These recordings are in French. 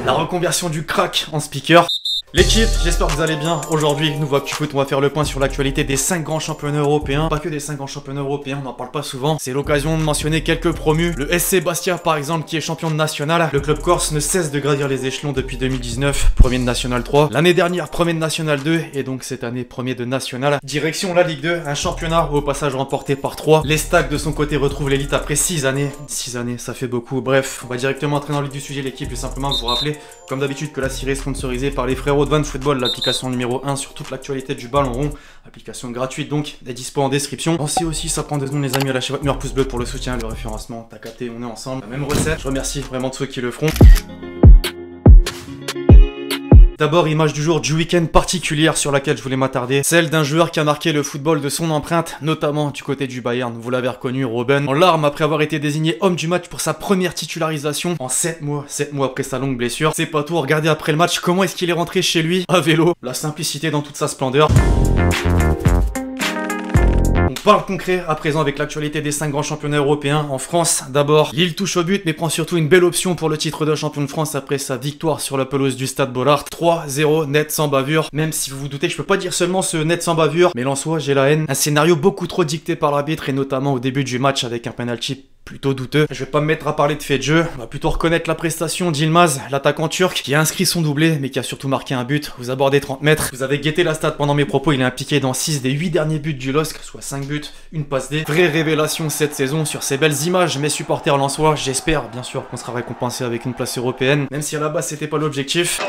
La reconversion du crack en speaker. L'équipe, j'espère que vous allez bien. Aujourd'hui, nouveau ActuFoot, on va faire le point sur l'actualité des 5 grands championnats européens. Pas que des 5 grands championnats européens, on n'en parle pas souvent. C'est l'occasion de mentionner quelques promus. Le SC Bastia, par exemple, qui est champion de national. Le club corse ne cesse de gravir les échelons depuis 2019, premier de National 3. L'année dernière, premier de National 2, et donc cette année, premier de National. Direction la Ligue 2, un championnat au passage remporté par 3. Les Stags, de son côté, retrouvent l'élite après 6 années. 6 années, ça fait beaucoup. Bref, on va directement entrer dans le vif du sujet, l'équipe. Je vais simplement vous rappeler, comme d'habitude, que la série est sponsorisée par les frérots de Van Football, l'application numéro 1 sur toute l'actualité du ballon rond. Application gratuite donc, est dispo en description. Pensez aussi, ça prend 2 secondes les amis, à lâcher votre meilleur pouce bleu pour le soutien, le référencement. T'as capté, on est ensemble. La même recette. Je remercie vraiment tous ceux qui le feront. D'abord, image du jour du week-end particulière sur laquelle je voulais m'attarder, celle d'un joueur qui a marqué le football de son empreinte, notamment du côté du Bayern. Vous l'avez reconnu, Robben, en larmes après avoir été désigné homme du match pour sa première titularisation en 7 mois après sa longue blessure. C'est pas tout, regardez après le match comment est-ce qu'il est rentré chez lui à vélo, la simplicité dans toute sa splendeur. On parle concret à présent avec l'actualité des 5 grands championnats européens. En France, d'abord, Lille touche au but mais prend surtout une belle option pour le titre de champion de France après sa victoire sur la pelouse du Stade Bollaert. 3-0 net sans bavure. Même si vous vous doutez que je peux pas dire seulement ce net sans bavure, mais en soi j'ai la haine. Un scénario beaucoup trop dicté par l'arbitre et notamment au début du match avec un penalty plutôt douteux. Je vais pas me mettre à parler de fait de jeu, on va plutôt reconnaître la prestation d'Yilmaz, l'attaquant turc, qui a inscrit son doublé, mais qui a surtout marqué un but. Vous abordez 30 mètres. Vous avez guetté la stat pendant mes propos, il est impliqué dans 6 des 8 derniers buts du LOSC, soit 5 buts, une passe D. Vraie révélation cette saison sur ces belles images, mes supporters lensois. J'espère bien sûr qu'on sera récompensé avec une place européenne, même si à la base c'était pas l'objectif.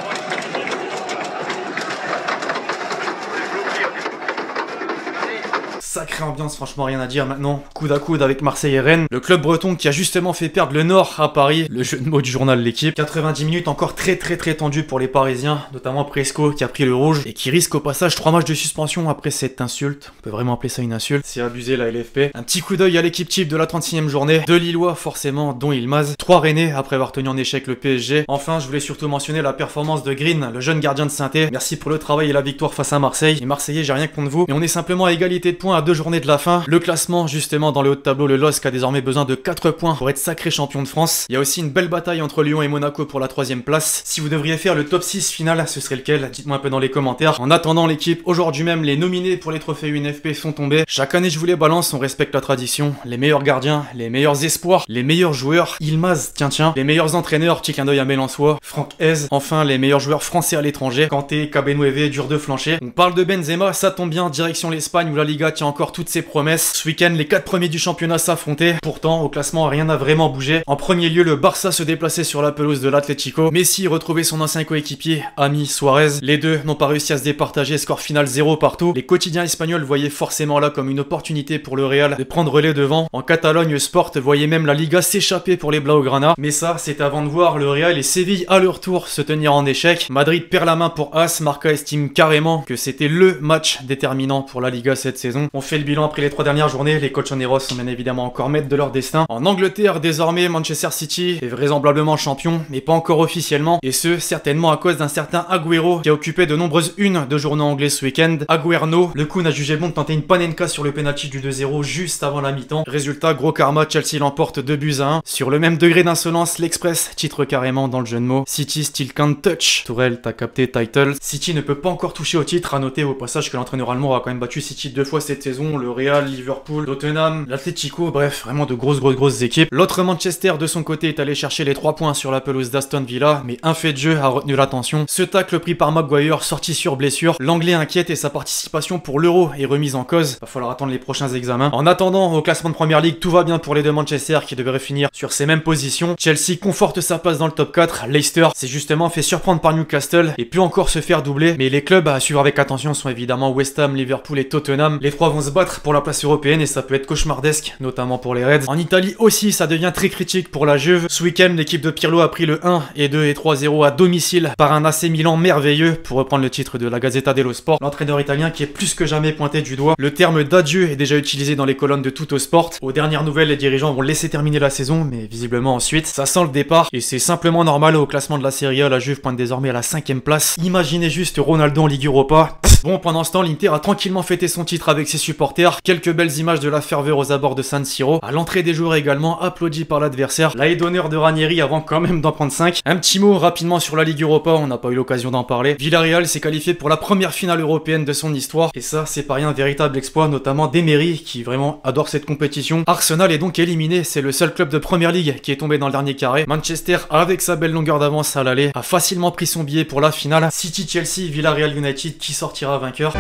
Sacrée ambiance, franchement rien à dire maintenant. Coude à coude avec Marseille et Rennes. Le club breton qui a justement fait perdre le Nord à Paris. Le jeu de mots du journal L'équipe. 90 minutes encore très tendu pour les Parisiens. Notamment Presco qui a pris le rouge et qui risque au passage 3 matchs de suspension après cette insulte. On peut vraiment appeler ça une insulte. C'est abusé la LFP. Un petit coup d'œil à l'équipe type de la 36e journée. 2 Lillois forcément, dont Yilmaz. 3 Rennais après avoir tenu en échec le PSG. Enfin, je voulais surtout mentionner la performance de Green, le jeune gardien de Saint-Étienne. Merci pour le travail et la victoire face à Marseille. Les Marseillais, j'ai rien contre vous. Mais on est simplement à égalité de points à 2 journées de la fin. Le classement, justement, dans le haut de tableau, le LOSC a désormais besoin de 4 points pour être sacré champion de France. Il y a aussi une belle bataille entre Lyon et Monaco pour la 3e place. Si vous devriez faire le top 6 final, ce serait lequel? Dites-moi un peu dans les commentaires. En attendant l'équipe, aujourd'hui même, les nominés pour les trophées UNFP sont tombés. Chaque année, je vous les balance, on respecte la tradition. Les meilleurs gardiens, les meilleurs espoirs, les meilleurs joueurs. Yilmaz, tiens. Les meilleurs entraîneurs, petit clin d'œil à Mélençois, Franck Hez. Enfin, les meilleurs joueurs français à l'étranger. Kanté, Kabenouévé, dur de flancher. On parle de Benzema, ça tombe bien, direction l'Espagne où la Liga tient encore toutes ses promesses. Ce week-end, les 4 premiers du championnat s'affrontaient. Pourtant, au classement, rien n'a vraiment bougé. En premier lieu, le Barça se déplaçait sur la pelouse de l'Atlético. Messi retrouvait son ancien coéquipier, Ami Suarez. Les deux n'ont pas réussi à se départager, score final 0 partout. Les quotidiens espagnols voyaient forcément là comme une opportunité pour le Real de prendre les devants. En Catalogne, Sport voyait même la Liga s'échapper pour les Blaugrana. Mais ça, c'est avant de voir le Real et Séville à leur tour se tenir en échec. Madrid perd la main pour As. Marca estime carrément que c'était le match déterminant pour la Liga cette saison. On fait le bilan après les 3 dernières journées, les colchoneros sont bien évidemment encore maîtres de leur destin. En Angleterre, désormais, Manchester City est vraisemblablement champion, mais pas encore officiellement, et ce, certainement à cause d'un certain Agüero qui a occupé de nombreuses unes de journaux anglais ce week-end. Agüerno, le Kun a jugé bon de tenter une panenka sur le penalty du 2-0 juste avant la mi-temps. Résultat, gros karma, Chelsea l'emporte 2-1. Sur le même degré d'insolence, l'Express titre carrément dans le jeu de mots City still can't touch. Tourelle, t'as capté, title. City ne peut pas encore toucher au titre, à noter au passage que l'entraîneur allemand a quand même battu City 2 fois cette saison, le Real, Liverpool, Tottenham, l'Atlético, bref, vraiment de grosses équipes. L'autre Manchester de son côté est allé chercher les 3 points sur la pelouse d'Aston Villa, mais un fait de jeu a retenu l'attention. Ce tacle pris par Maguire, sorti sur blessure, l'anglais inquiète et sa participation pour l'Euro est remise en cause. Va falloir attendre les prochains examens. En attendant, au classement de Première Ligue, tout va bien pour les deux Manchester qui devraient finir sur ces mêmes positions. Chelsea conforte sa place dans le top 4. Leicester s'est justement fait surprendre par Newcastle et peut encore se faire doubler, mais les clubs à suivre avec attention sont évidemment West Ham, Liverpool et Tottenham. Les 3 vont se battre pour la place européenne et ça peut être cauchemardesque, notamment pour les Reds. En Italie aussi, ça devient très critique pour la Juve. Ce week-end, l'équipe de Pirlo a pris le 1 et 2 et 3-0 à domicile par un AC Milan merveilleux, pour reprendre le titre de la Gazzetta dello Sport. L'entraîneur italien qui est plus que jamais pointé du doigt. Le terme d'adieu est déjà utilisé dans les colonnes de Tutto Sport. Aux dernières nouvelles, les dirigeants vont laisser terminer la saison, mais visiblement ensuite, ça sent le départ et c'est simplement normal. Au classement de la Serie A, la Juve pointe désormais à la 5e place. Imaginez juste Ronaldo en Ligue Europa. Bon, pendant ce temps, l'Inter a tranquillement fêté son titre avec ses supporters supporters, quelques belles images de la ferveur aux abords de San Siro, à l'entrée des joueurs également, applaudis par l'adversaire, la haie d'honneur de Ranieri avant quand même d'en prendre 5. Un petit mot rapidement sur la Ligue Europa, on n'a pas eu l'occasion d'en parler. Villarreal s'est qualifié pour la première finale européenne de son histoire, et ça c'est pas rien, un véritable exploit, notamment d'Emery qui vraiment adore cette compétition. Arsenal est donc éliminé, c'est le seul club de Première Ligue qui est tombé dans le dernier carré. Manchester, avec sa belle longueur d'avance à l'aller, a facilement pris son billet pour la finale. City, Chelsea, Villarreal, United, qui sortira vainqueur?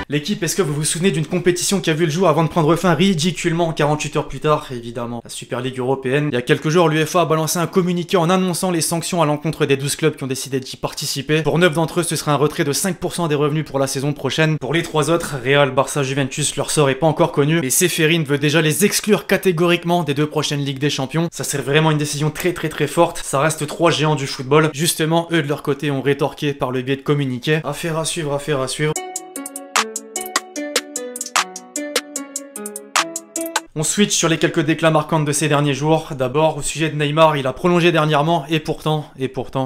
L'équipe, est-ce que vous vous souvenez d'une compétition qui a vu le jour avant de prendre fin ridiculement 48 heures plus tard? Évidemment, la Super League européenne. Il y a quelques jours, l'UEFA a balancé un communiqué en annonçant les sanctions à l'encontre des 12 clubs qui ont décidé d'y participer. Pour 9 d'entre eux, ce sera un retrait de 5% des revenus pour la saison prochaine. Pour les 3 autres, Real, Barça, Juventus, leur sort est pas encore connu. Et Ceferin veut déjà les exclure catégoriquement des 2 prochaines Ligues des Champions. Ça serait vraiment une décision très forte. Ça reste 3 géants du football. Justement, eux de leur côté ont rétorqué par le biais de communiqués. Affaire à suivre, affaire à suivre. On switch sur les quelques déclats marquantes de ces derniers jours. D'abord, au sujet de Neymar, il a prolongé dernièrement, et pourtant,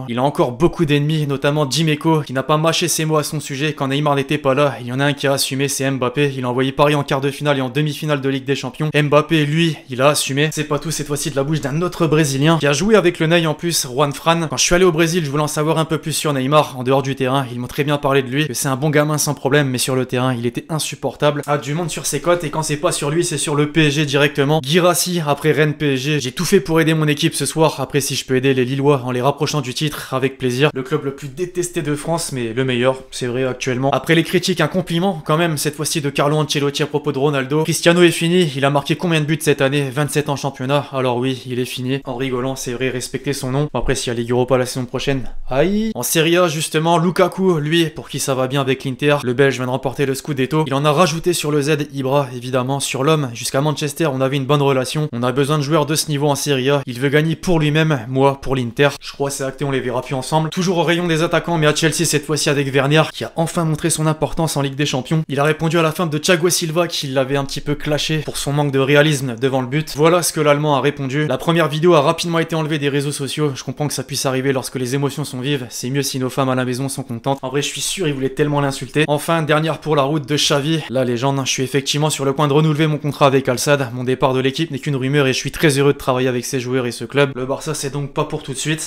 il a encore beaucoup d'ennemis, notamment Dimeco, qui n'a pas mâché ses mots à son sujet quand Neymar n'était pas là. Il y en a un qui a assumé, c'est Mbappé. Il a envoyé Paris en quart de finale et en demi-finale de Ligue des Champions. Mbappé, lui, il a assumé. C'est pas tout, cette fois-ci de la bouche d'un autre Brésilien, qui a joué avec le Ney en plus, Juan Fran. Quand je suis allé au Brésil, je voulais en savoir un peu plus sur Neymar, en dehors du terrain. Ils m'ont très bien parlé de lui, que c'est un bon gamin sans problème, mais sur le terrain, il était insupportable. Ah, du monde sur ses côtes, et quand c'est pas sur lui, c'est sur le PSG directement. Guirassy après Rennes PSG, j'ai tout fait pour aider mon équipe ce soir. Après, si je peux aider les Lillois en les rapprochant du titre, avec plaisir. Le club le plus détesté de France, mais le meilleur, c'est vrai actuellement. Après les critiques, un compliment quand même, cette fois-ci de Carlo Ancelotti à propos de Ronaldo. Cristiano est fini, il a marqué combien de buts cette année? 27 en championnat, alors oui, il est fini. En rigolant, c'est vrai, respectez son nom. Après, s'il y a Ligue Europa la saison prochaine, aïe. En Serie A, justement, Lukaku, lui, pour qui ça va bien avec l'Inter, le Belge vient de remporter le Scudetto. Il en a rajouté sur le Z, Ibra, évidemment, sur l'homme. Jusqu'à Manchester, on avait une bonne relation. On a besoin de joueurs de ce niveau en Serie A. Il veut gagner pour lui-même, moi pour l'Inter. Je crois c'est acté, on les verra plus ensemble. Toujours au rayon des attaquants, mais à Chelsea cette fois-ci avec Werner, qui a enfin montré son importance en Ligue des Champions. Il a répondu à la fin de Thiago Silva, qui l'avait un petit peu clashé pour son manque de réalisme devant le but. Voilà ce que l'Allemand a répondu. La première vidéo a rapidement été enlevée des réseaux sociaux. Je comprends que ça puisse arriver lorsque les émotions sont vives. C'est mieux si nos femmes à la maison sont contentes. En vrai, je suis sûr, il voulait tellement l'insulter. Enfin, dernière pour la route de Xavi. La légende, je suis effectivement sur le point de renouveler mon contrat avec Al Sadd. Mon départ de l'équipe n'est qu'une rumeur et je suis très heureux de travailler avec ces joueurs et ce club. Le Barça, c'est donc pas pour tout de suite.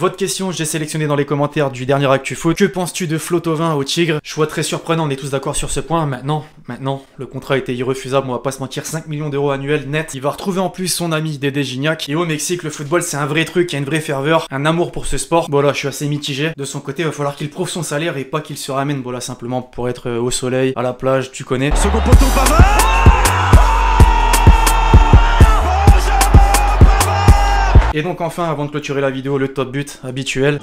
Votre question, j'ai sélectionné dans les commentaires du dernier Actu Foot. Que penses-tu de Flo Thauvin au Tigre? Choix très surprenant, on est tous d'accord sur ce point. Maintenant, le contrat était irrefusable, on va pas se mentir, 5 millions d'euros annuels net. Il va retrouver en plus son ami Dédé Gignac. Et au Mexique, le football, c'est un vrai truc, il y a une vraie ferveur, un amour pour ce sport. Voilà, je suis assez mitigé. De son côté, il va falloir qu'il prouve son salaire et pas qu'il se ramène, voilà, simplement pour être au soleil, à la plage, tu connais. Second poteau, Pavard. Et donc enfin, avant de clôturer la vidéo, le top but habituel.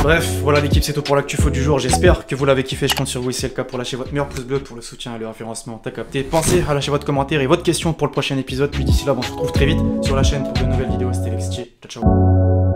Bref, voilà l'équipe, c'est tout pour l'actu foot du jour. J'espère que vous l'avez kiffé, je compte sur vous. Si c'est le cas, pour lâcher votre meilleur pouce bleu pour le soutien et le référencement, t'as capté. Pensez à lâcher votre commentaire et votre question pour le prochain épisode. Puis d'ici là, on se retrouve très vite sur la chaîne pour de nouvelles vidéos. C'était Lextier, ciao ciao.